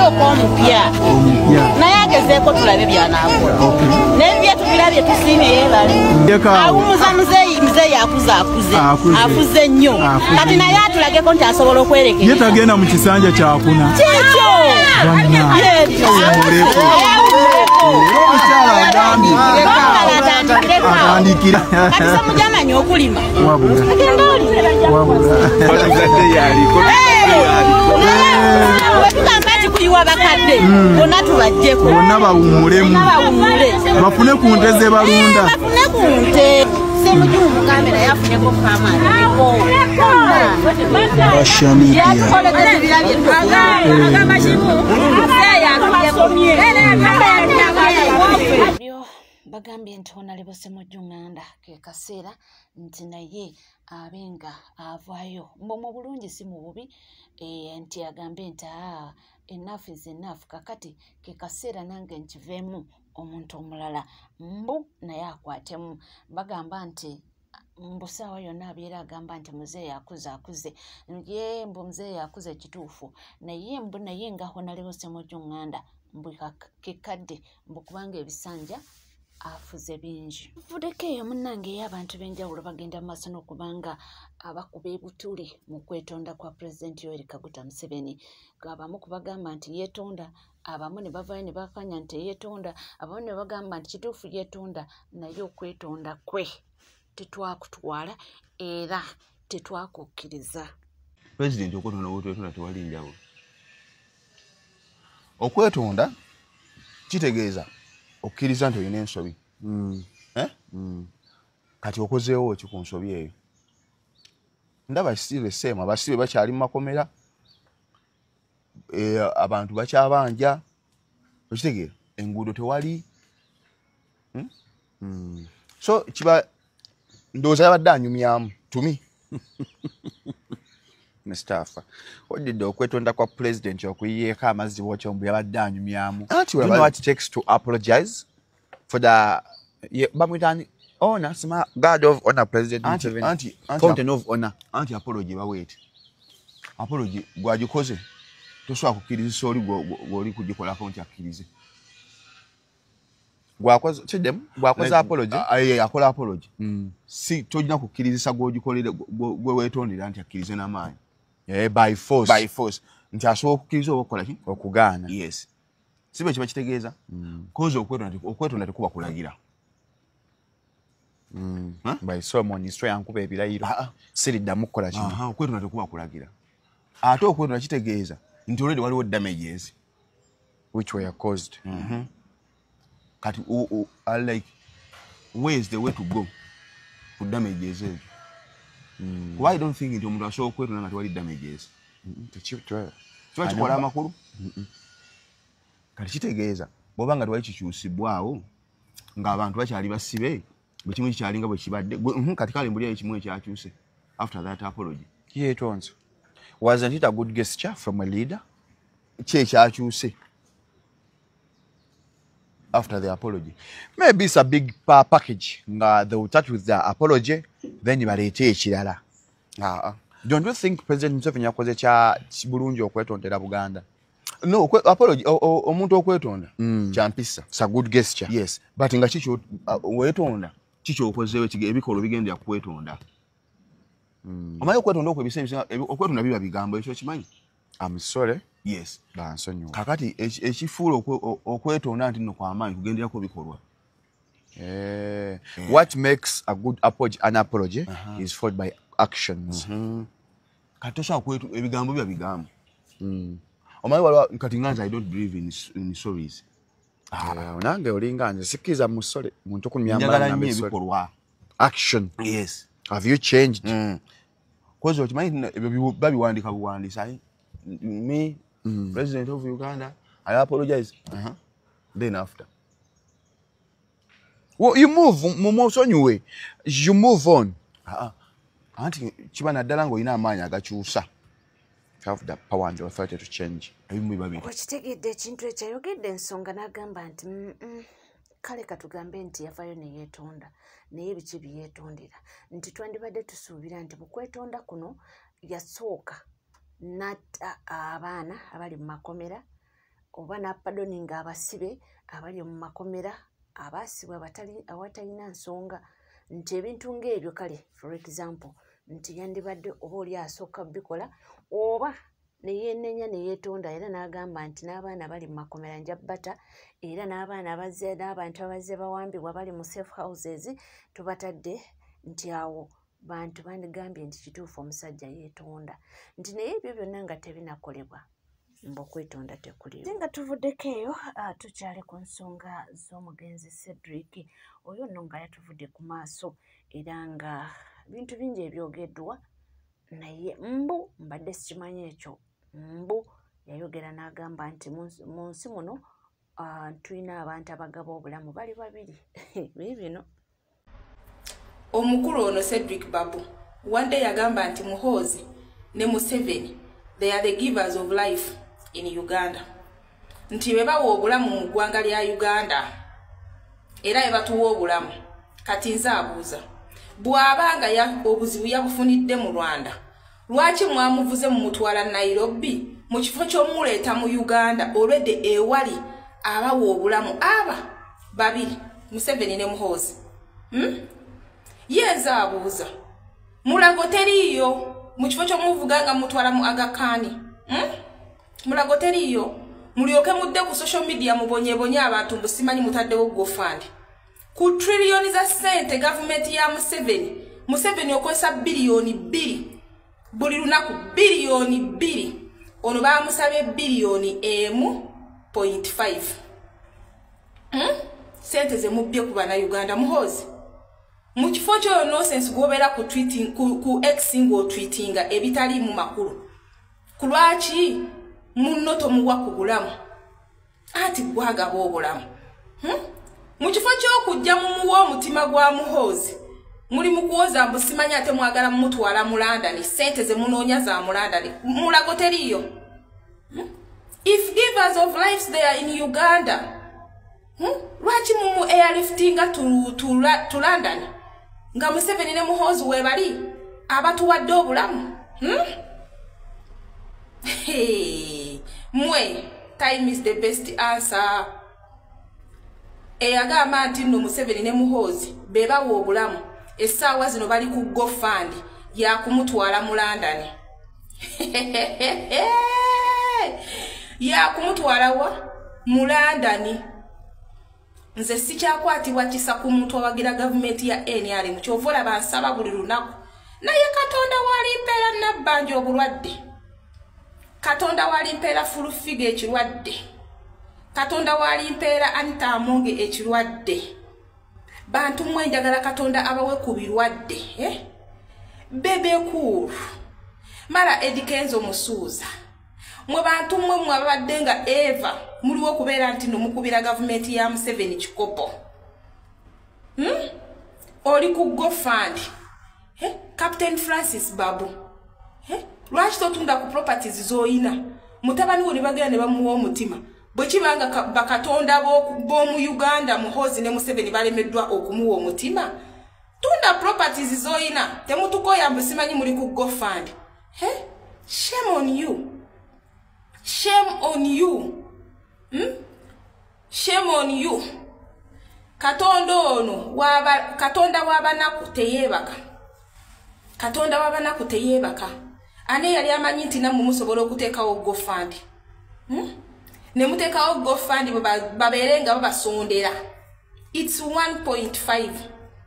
asooka omupya naye agezeeko tulabe by'anaakola n'ebyo tubirabye tusiime yeebale awumuza muzeeyi akuze nnyo kati naye atulageko nti asobola okwerekera ye tagenda mu kisanja kyakuna kyekyo omukyala agambye atandikira kati se mujamanya okulima agenda oli wetugamba nti kuyiwa bakadde bonna tubajjeko bonna bawummulemu bafune ku nte ze balunda bafune ku nte semujumu kamera yafuneko kamera bagambye nti Honorable Ssemujju Nganda ke kaseera nti naye abenga avaayo mu bulungi si mu bubi nti agambe nti enough is enough kakati ke kaseera nange nkiveemu omuntu omulala mbu naye akwatemu bagamba nti mbusaawa yonna abeera agamba nti muzeeyi akuze ye mbu muzeeyi akuze ekituufu naye mbu naye nga Honorable Ssemujju Nganda mbu kekadde mbu kubanga ebisanja afuze bingi vudeko eyo munnange ey'abantu b'enjawulo bagenda mu maaso n'okubanga abakuba ebutuli mu kwetonda kwa pulezidenti Yoweri Kaguta Museveni abamu kubagamba nti yeetonda abamu ne bavaayo ne bakanya nti yeetonda abamu ne bagamba nti kituufu yeetonda naye okwetonda kwe tetwakutwala era tetwakukkiriza pulezidenti okwetonda wetwetonda tewali njawulo okwetonda kitegeeza okkiriza nti olina ensobi kati okozeewo ki ku nsobi eyo ndaba still same abasibe bakyali mu makomera abantu bakyabanja okitegeera enguudo tewali so kiba ndowooza yabadde anyumyamu tumi Mustafa odidde okwetonda kwa president okuyiyeeko amazzi bw'okyombu yabadde anyumyamu. Do you know what it takes to apologize for the bamwitani honor sima God of honor president Museveni fountain of honor anti apology bawete apology gwagikoze tosobola kukkiriza oli gw'oli kugikolako nti akkirize gwakoze kidemu gwakoze apology akola apology si tojina kukkirizisa gw'ogikolere gwe weetondera nti akkirize n'amaanyi by force nti asobola okukkiriza oba okukola ki okugaana yes sibe kiba kitegeeza koze okwetonda tekuba kulagira by ceremony sitwe yankuba ebirayiro siriddamu kukola kino okwetonda tekuba kulagira ate okwetonda kitegeeza nti already waliwo damages which were caused kati like where is the way to go for damages ezo why don't think nti omuntu asobola okwetonda nga tewali damages kiba kikola amakulu kati kitegeeza bw'oba nga tewali kikyusibwawo ng'abantu bakyali basibe bwe kimu kikyali nga bwe kibadde kati kale mbuli ekimu ekyakyuse after that apology yeetonze wasn't it a good gesture from a leader ki ekyakyuse after the apology maybe it's a big package nga they will start with the apology then baleete ekirala don't you think President Museveni yakoze kya bulungi okwetondera Buganda? No, apology omuntu okwetonda kyampisa it's a good gesture yes but nga kikyo wetonda kikyo okozeewo ebikolo bigendera kwetonda omanyi okwetonda okwetonda biba bigambo ekyo kimanyi I'm sorry yes bansonyiwa kakati ekifuula okwetonda nti nno kw'amaanyi kugenderako bikolwa what makes a good apology an apology is followed by actions kati tosobola ebigambo biba bigambo omanyi waliwo kati nganze I don't believe in stories nange olinga nze sikkiriza mu ssole muntu okunyambala nnyo ebikolwa action yes have you changed kozi okimanyi ebyo babiwandika buwandiisa me president of Uganda I apologize then after well you move mumusonyiwe you move on anti kiba naddala ng'olina amaanyi agakyusa have the power and the authority to change. Wakitegedde ekintu ekyo ayogedde ensonga n'agamba nti kale katugambe nti yafaayo ne yeetonda naye biki bye yeetondera nti twandibadde tusuubira nti mu kwetonda kuno yasooka n'atta abaana abali mu makomera oba n'apadoninga abasibe abali mu makomera abaasibwa awatalina nsonga nti ebintu ng'ebyo kale for example nti yandibadde oba oli asooka bikola oba neyeenenya neyeetonda era n'agamba nti n'abaana bali mu makomera njabbata era n'abaana abazze n'abantu abazze bawambibwa bali mu safe houses tubatadde nti awo bantu bandigambye nti kituufu omusajja yeetonda nti naye ebyo byonna nga tebinakolebwa mbokwetonda tekuliwo nga tuvuddeko eyo tukyali ku nsonga z'omugenzi Cedric oyo nno nga yatuvudde ku maaso era nga bintu bingi ebyogeddwa naye mbadde sikimanyi ekyo yayogera n'agamba nti mu nsi muno tulina abantu abagaba obulamu bali babiri bibino omukulu ono Cedric Babu one day yagamba nti Muhoozi ne Museveni they are the givers of life in Uganda nti bwe bawa obulamu mu ggwanga lya Uganda era bwe batuwa obulamu kati nze abuuza bw'abanga obuzibu yabufunidde mu Rwanda lwaki mwamuvuze mu mutwala Nairobi mu kifo ky'omuleeta mu Uganda olwedde ewali abawa obulamu aba babiri Museveni ne Muhoozi yenze abuuza mulago teriiyo mu kifo ky'omuvuga nga mutwala mu Aga Khan mulago teriiyo mulyoke mudde ku social media mubonyebonye abantu mbusimanyi mutaddewo GoFund ku trillioni za sente gavumenti ya Museveni okozesa biliyoni 2 buli lunaku biliyoni 2 ono bamusabye biliyoni 1.5 sente ze mubbye ku bana Uganda Muhoozi mu kifo kyo nonsense gobera ku tweeting ku X ngo tweetinga ebitali mu makulu kulwaki munno tomuwa ku bulamu ati gwaga bobulamu mu kifo ky'okujja mu muwa omutima gwa Muhoozi muri mukuwoza mbusimanya ate mwagala mutwala mu London sente ze munoonya za mu London mulago teriyo if givers of lives they are in Uganda lwaki mu airliftinga to London nga Museveni ne Muhoozi we bali abatuwadde obulamu mwe time is the best answer eyagamba nti nno Museveni ne Muhoozi be bawa obulamu essaawa zino bali ku GoFund yakumutwala mu London yakumutwala wa mu London nze sikyakwatibwa kisa ku muntu awagira gavumenti ya NRM kyovola bansaba buli lunaku naye Katonda wali mpeera nabbanja obulwadde Katonda wali mpeera fulufiga ekirwadde Katonda wali mpeera Anita Amonge ekirwadde bantu mmwe njagala Katonda abawe ku birwadde bebe cool mara Edikenzo Musuuza mwe bantu mmwe mwabadde nga Eva muliwo kubeera nti nomukubira gavumenti ya Museveni kikopo oli ku GoFund Captain Francis Babu lwaki totunda ku properties zoyina mutabani wo ne bagenda ne bamuwa omutima bwe kibanga bakatonda b'omu Uganda Muhoozi ne Museveni balemeddwa okumuwa omutima tunda properties zoyina temutukoya mbusimanyi muli ku GoFund shame on you shame on you shame on you Katonda ono Katonda w'abanaku teyeebaka Katonda w'abanaku teyeebaka ane yali amanyi nti namwe musobola okuteekawo GoFund ne muteekawo GoFund babeere nga babasondera it's 1.5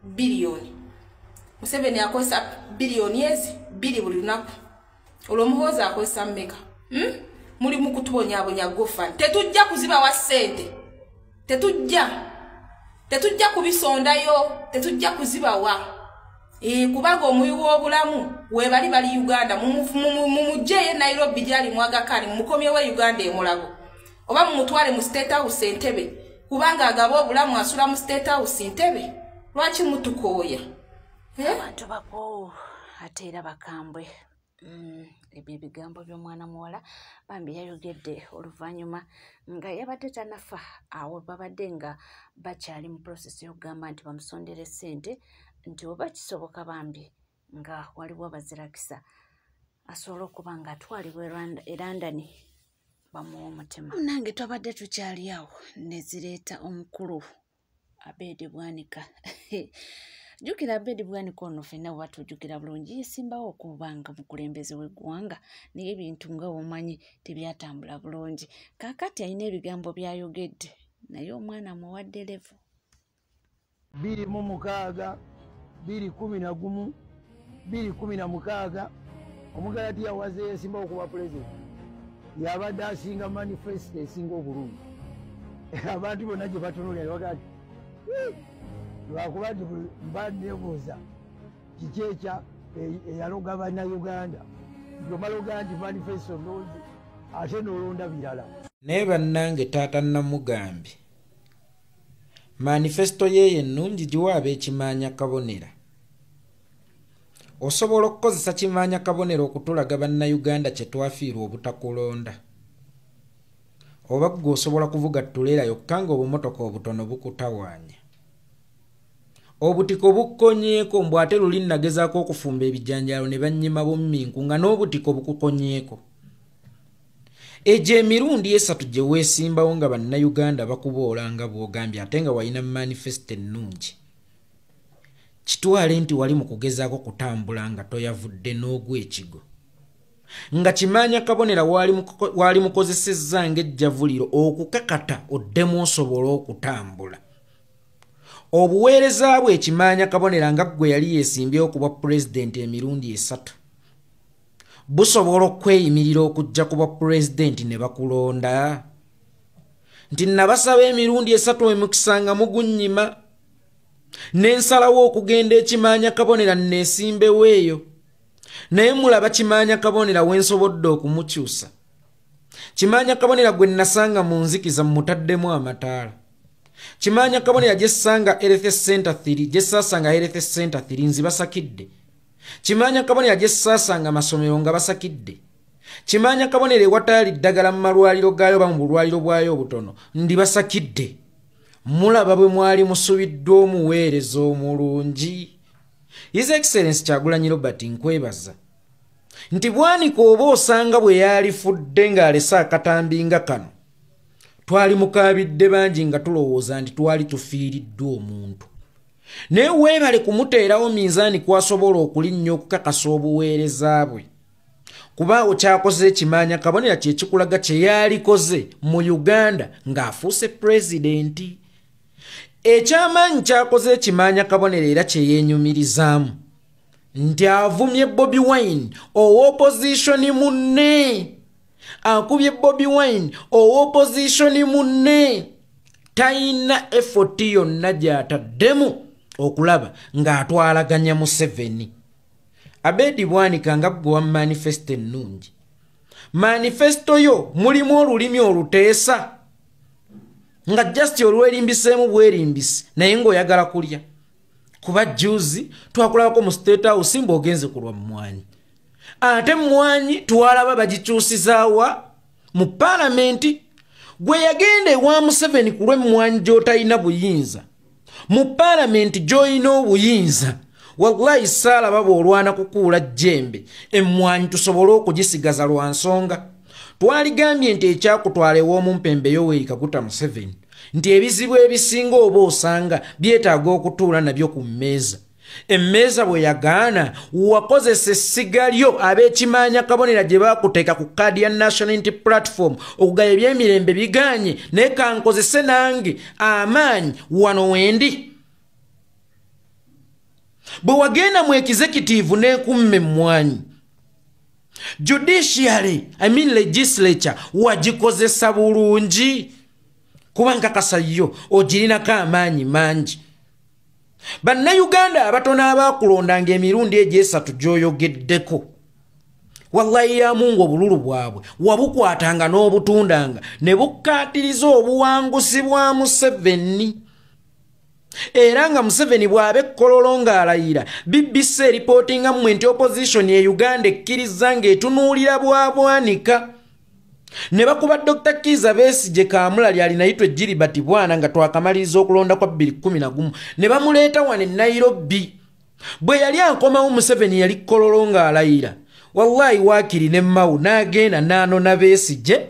billion Museveni akozesa biliyoni ezi 2 buli lunaku olwo Muhoozi akozesa mmeka muli mu kutubonyaabonya GoFund tetujja kuziba wa ssente tetujja kubisondayo tetujja kuziba wa kubanga omuyi w'obulamu we bali Uganda mumujje Nairobi gyali mu Aga Khan mumukomye we Uganda emulago oba mumutwale mu State House Entebbe kubanga agaba obulamu asula mu State House Entebbe lwaki mutukooya abantu bako ate era bakambwe ebyo ebigambo by'omwana muwala bambi yayogedde oluvannyuma nga yabadde tanafa awo babadde nga bakyali mu process y'okugamba nti bamusondere ssente nti oba kisoboka bambi nga waliwo abazirakisa asobola okuba nga atwalibwa e London bamuwa omutima. Nange twabadde tukyali awo ne zireeta omukulu Abedi Bwanika. Jjukira Abedi Bwanika ono ffenna bwe batujjukira bulungi yeesimbawo okubanga mukulembeze w'eggwanga naye ebintu nga omanyi tebyatambula bulungi. Kaakati alina ebigambo by'ayogedde naye omwana amuwadde levu. 2:6 2:11 2:16 Omugalatiya waze yeesimbawo okuba pulezidenti yabadde asinga manifesito esinga obulungi. Abantu bonna gye batunuulira bagati lwakuba nti mba neebuuza kiki ekya eyaloga bannayuganda ng'omaloga nti manifesito nnungi ate n'olonda birala. Naye bannange taata Namugambye manifesito ye ennungi giwa ab'Ekimaanya Kabonera. Osobola okukozesa Kimaanya Kabonera okutulaga bannayuganda kye twafiirwa obutakulonda. Oba gwe osobola kuvuga ttulera yokka nga obumotoka obutono bukutawaanya. Obutiko bukkonyeeko mbw ate luli nagezaako okufumba ebijanjaalo ne bannyima bumminku nga n'obutiko bukukonyeeko. Egyo emirundi 3 gye weesimbawo nga bannayuganda bakuboolanga bw'ogambye ate nga walina manifesito ennungi. Kitwale nti wali mu kugezaako kutambula nga toyavudde n'ogwa ekigo. Nga Kimaanya Kabonera wali mukozesezza ng'ejjavuliro okukakata oddemu osobola okutambula. Obuweereza bwe Kimaanya Kabonera nga gwe yali yeesimbyewo ku bwa pulezidenti emirundi 3 busobola okweyimirira okujja ku bwa pulezidenti ne bakulonda. Nti nabasaba emirundi 3 emukisanga mugunnyima n'ensalawo okugenda Kimaanya Kabonera neesimbewo eyo. Naye mulaba Kimaanya Kabonera wensobodde okumukyusa. Kimaanya Kabonera gwe nasanga mu nzikiza mutaddemu amataala. Kimaanya Kabonera gye ssanga Health Center 3 gye saasanga Health Center 3 nzibasakidde. Kimaanya Kabonera gye saasanga masomero nga basakidde. Kimaanya Kabonera ewatali ddagala mu malwaliro gaayo ba mu bulwaliro bwayo obutono ndibasakidde. Mulaba bwe mwali musubiddwa omuweereza omulungi. His Excellency Kyagulanyi Robert nkwebaza. Nti Bwanika oba osanga bwe yalifudde ng'alese akatambi nga kano. Twali mukaabidde bangi nga tulowooza nti twali tufiiriddwa omuntu. Naye weebale kumuteerawo minzaani kwasobola okulinnya okukakasa obuweereza bwe. Kubaawo kyakoze Kimaanya Kabonera kye kikulaga kye yalikoze mu Uganda ng'afuuse pulezidenti. Ekyamaanyi kyakoze Kimaanya Kabonera era kye yeenyumirizaamu nti avumye Bobi Wine ow'opposition munne. Akubye Bobi Wine ow'opposition munne. Tayina effort yonna gy'ataddemu okulaba ng'atwalaganya Museveni. Abedi Bwanika nga gwe wa manifesito ennungi. Manifesito yo mulimu olulimi oluteesa nga just olwerimbiseemu bwerimbisi naye ng'oyagala kulya. Kuba juzi twakulabako mu State House ng'ogenze kulwa Mmwanyi. Ate Mmwanyi twalaba bagikyusizaawa mu Paalamenti. Gwe yagenda ewa Museveni ku lw'Emmwanyi gy'otalina buyinza. Mu Paalamenti gy'olina obuyinza. Wallahi saalaba bw'olwana kukuula jjembe Emmwanyi tusobole okugisigaza lwa nsonga. Twaligambye nti ekyakutwala ew'omumpembe Yoweri Kaguta Museveni nti ebizibu ebisinga oba osanga byetaaga okutuula nabyo ku mmeeza. Emmeeza bwe yagaana wakozesa essiga lyo ab'Ekimaanya Kabonera gye baakuteeka ku kkaadi ya National Unity Platform okugaya ebyemirembe biganye naye kankozese nange amaanyi wano wendi. Bwe wagenda mu executive n'ekumme Mmwanyi judiciary legislature wagikozesa bulungi kuba nkakasa yo ogirinako amaanyi mangi. Bannayuganda abatono abaakulondanga emirundi egyo 3 gy'oyogeddeko wallahi ya Mungu obululu bwabwe wabukwatanga n'obutundanga ne bukkaatiriza obuwanguzi bwa Museveni. Era nga Museveni bw'abe Kololo ng'alayira BBC reportinga mu nti opposition ye Uganda ekkiriza ng'etunuulira bwa Bwanika. Ne bakuba Dr. Kizza Besigye Kaamulali alinayitwa Gilbert Bwana nga twakamaliriza okulonda kwa 2011 ne bamuleeta wano e Nairobi. Bwe yali akomawo Museveni yali Kololo ng'alayira wallahi waakiri ne Mao n'agenda n'anona Besigye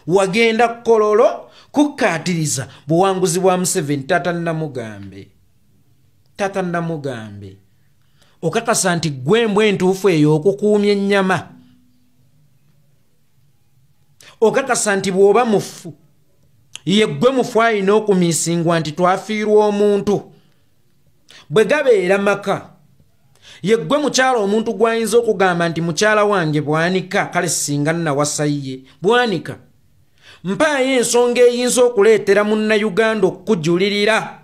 wagenda kololo kukkaatiriza buwanguzi bwa Museveni. Tata Namugambe okakasa nti gwembwe entuufu eyo okukuumya ennyama, okakasa nti bw'oba mufu ye gwe mufu alina okumiisingwa nti twafiirwa omuntu. Bwe gabeera maka ye gwe mukyala omuntu gw'ayinza okugamba nti mukyala wange Bwanika kale singa nawasayye Bwanika mpaayo ensonga eyinza okuleetera munnayuganda okukujulirira,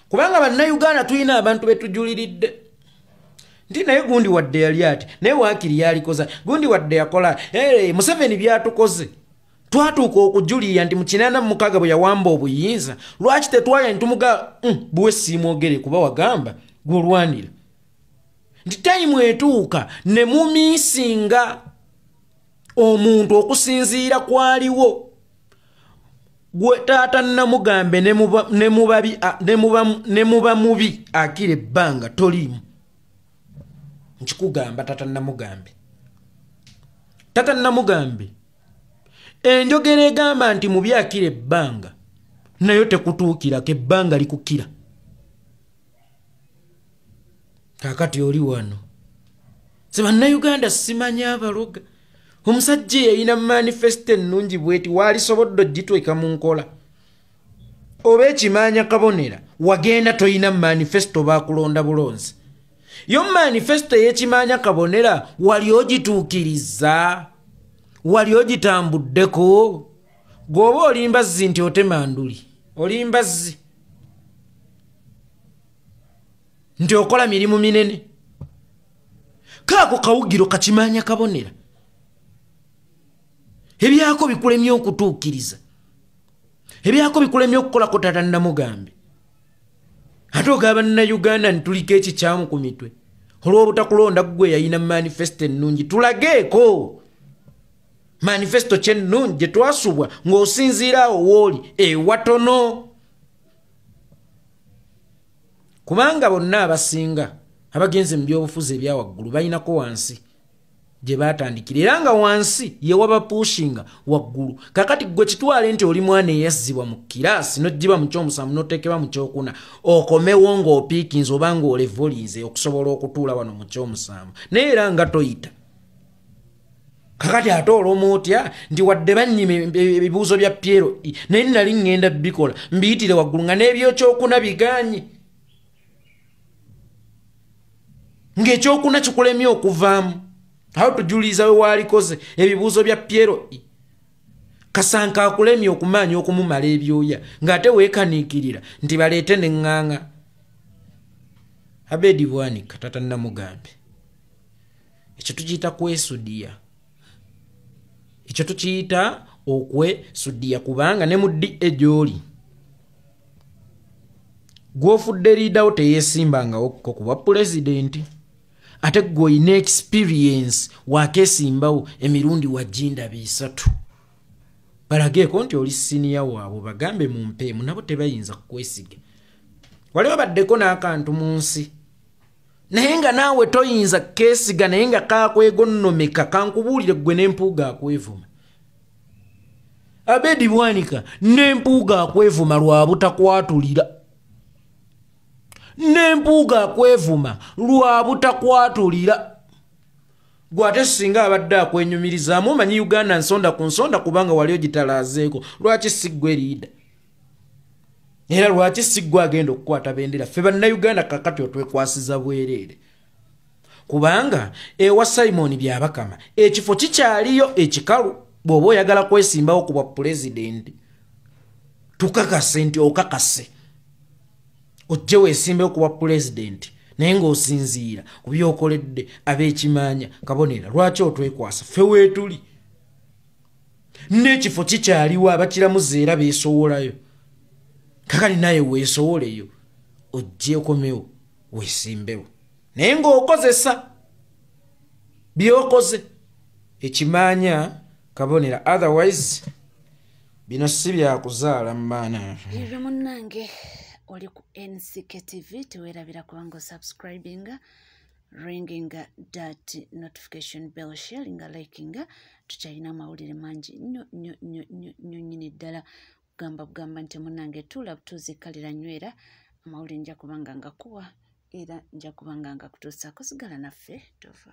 kubanga bannayuganda tulina abantu betujuliridde nti naye gundi wadde yali ati naye waakiri yalikoza gundi wadde yakola Museveni byatukoze. Twatuuka okujulira nti mu 86 bwe yawamba obuyinza lwaki tetwaya ntumuga buwe siimwogere kuba wagamba gwolwanira nti tayimu etuuka ne mumiisinga omuntu okusinziira kwaliwo. Gwe Taata Namugambe ne muba mubi akira ebbanga toliimu. Nkikugamba Taata Namugambe enjogera egamba nti mubi akira ebbanga nayo tekutuukirako, ebbanga likukira. Kakati oli wano se bannayuganda simanya abaloga. Omusajja yalina manifesto ennungi bweti waalisobodde ogitweka mu nkola. Oba ekimanya kabonera wagenda toyina manifesto bakulonda bulonzi. Yo manifesto y'ekimanya kabonera wali ogituukiriza, wali ogitambuddeko. Gwoba olimbazzi nti otemanduli, olimbazzi nti okola mirimu minene. Kaako kawugiro kakimanya kabonera ebyako bikulemye okutuukiriza, ebyako bikulemye okukolako Taata Namugambe. Ate ogaba Nnayuganda ntuliko ekikyamu ku mitwe olw'obutakulonda gwe yalina manifesto ennungi. Tulageeko manifesto kyennungi gye twasubwa ng'osinziira awo wooli ewatono. Kubanga bonna abasinga abagenze mu byobufuzi ebyawaggulu balinako wansi gye baatandikira, era nga wansi ye wabapushinga waggulu. Kakati gwe kitwale nti oli mwana eyazzibwa mu kiraasi n'oggiba mu kyomusanvu n'oteekebwa mu kyokuna okomewo ng'opiikinze oba ng'olevolize okusobola okutuula wano mu kyomusanvu, naye era nga toyita. Kakati ate olw'omu otya nti wadde bannyima ebibuuzo bya Piero naye nali ngenda bikola mbiyitire waggulu nga n'ebyokyokuna biganye, ng'ekyokuna kikulemye okuvaamu. Aho tujuliza we walikoze ebibuuzo bya Piero Kasanka akulemye okumanya okumumala ebyoya ng'ate weekaniikirira nti baleete n'eŋŋaŋa. Abedi Bwanika Taata Namugambe ekyo tukiyita kwesudiya, ekyo tukiyita okwesudiya, kubanga ne mu DA gy'oli gw'ofudde liidawo teyeesimbangawo ku bwa pulezidenti. Ate gwoyina experience wakeesimbawo emirundi wajinda 3. Balageeko nti oli siniya waabwe bagambe mu mpeemu nabo tebayinza kukwesiga. Waliwo baddeko n'akantu mu nsi naye nga naawe toyinza keesiga, naye nga kakwegonnomeka. Kankubuulire gwe n'empuuga akwevuma. Abedi Bwanika n'empuuga akwevuma lwa butakwatulira, n'empuuga akwevuma lwa butakwatulira. Gwe ate singa abadde akwenyumirizaamu omanyi Uganda nsonda ku nsonda kubanga wali ogitalaazeeko. Lwaki si ggwe liida? Era lwaki si ggwe agenda okukwata bendera? Ffe bannayuganda kakati otwekwasiza bwereere, kubanga ewa Simon Byabakama ekifo kikyaliyo ekikalu. Bw'oba oyagala kwesimbawo ku bwa pulezidenti tukakase nti okakase ojje weesimbewo ku bwa pulezidenti naye ng'osinziira ku byokoledde ab'ekimanya kabonera. Lwaki otwekwasa? Ffe weetuli n'ekifo kikyaliwo abakiramuze era beesowolayo. Kakali naye weesowoleyo ojje okomewo weesimbewo naye ng'okozesa byokoze ekimanya kabonera. Otherwise bino si byakuzaala mbaana. Ebyo munnange oli ku NCK TV teweerabira kubanga osubscribinga ringing that notification bell, sharing, liking. Tuchayina amawulire mangi nnyo nyini ddala gamba nti munange tula tuzikalira nywera amawulire nja kubanga ngakuwa era nja kubanga ngakutuusaako sigala naffe tova.